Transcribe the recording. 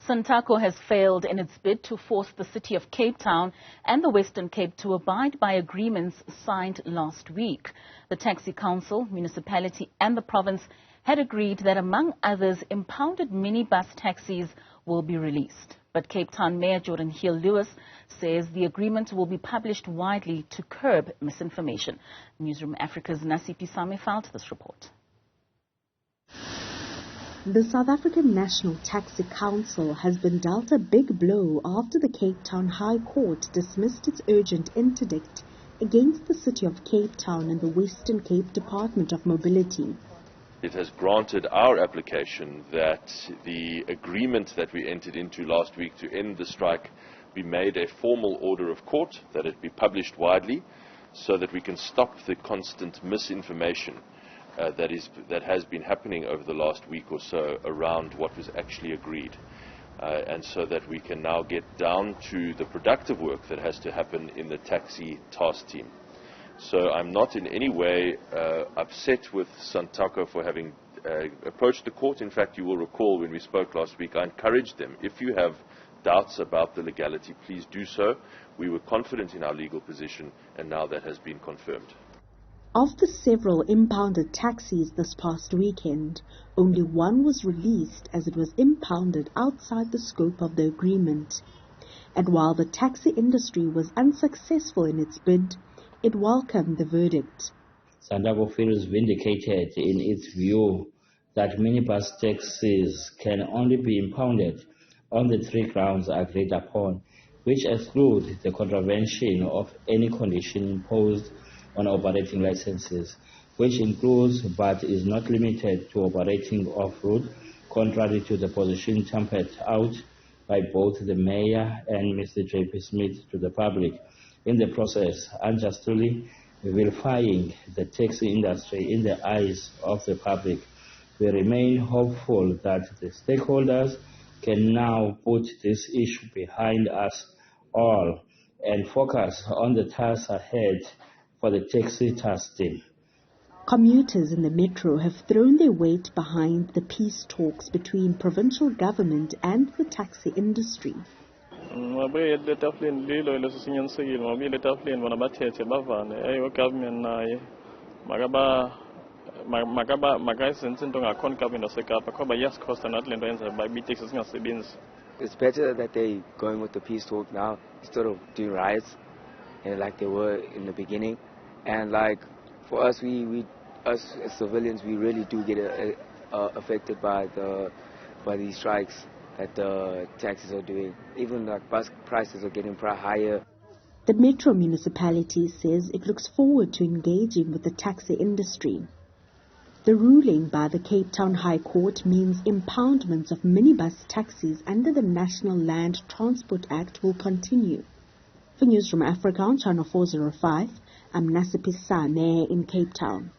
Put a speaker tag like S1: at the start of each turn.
S1: SANTACO has failed in its bid to force the city of Cape Town and the Western Cape to abide by agreements signed last week. The Taxi Council, municipality and the province had agreed that, among others, impounded minibus taxis will be released. But Cape Town Mayor Jordan Hill-Lewis says the agreement will be published widely to curb misinformation. Newzroom Afrika's Nasiphi Same filed this report.
S2: The South African National Taxi Council has been dealt a big blow after the Cape Town High Court dismissed its urgent interdict against the City of Cape Town and the Western Cape Department of Mobility.
S3: It has granted our application that the agreement that we entered into last week to end the strike be made a formal order of court, that it be published widely so that we can stop the constant misinformation that has been happening over the last week or so around what was actually agreed, and so that we can now get down to the productive work that has to happen in the taxi task team. So I'm not in any way upset with SANTACO for having approached the court. In fact, you will recall when we spoke last week, I encouraged them, if you have doubts about the legality, please do so. We were confident in our legal position, and now that has been confirmed.
S2: Of the several impounded taxis this past weekend, only one was released as it was impounded outside the scope of the agreement. And while the taxi industry was unsuccessful in its bid, it welcomed the verdict.
S4: SANTACO feels vindicated in its view that minibus taxis can only be impounded on the three grounds agreed upon, which exclude the contravention of any condition imposed on operating licenses, which includes but is not limited to operating off-road, contrary to the position tampered out by both the Mayor and Mr. J.P. Smith to the public, in the process unjustly vilifying the taxi industry in the eyes of the public. We remain hopeful that the stakeholders can now put this issue behind us all and focus on the task ahead for the taxi task team.
S2: Commuters in the metro have thrown their weight behind the peace talks between provincial government and the taxi industry.
S5: It's better that they're going with the peace talk now instead of doing riots like they were in the beginning. And like for us, us as civilians, we really do get affected by these strikes that the taxis are doing. Even like bus prices are getting higher.
S2: The Metro municipality says it looks forward to engaging with the taxi industry. The ruling by the Cape Town High Court means impoundments of minibus taxis under the National Land Transport Act will continue. For Newzroom Afrika on Channel 405, I'm Nasiphi Same in Cape Town.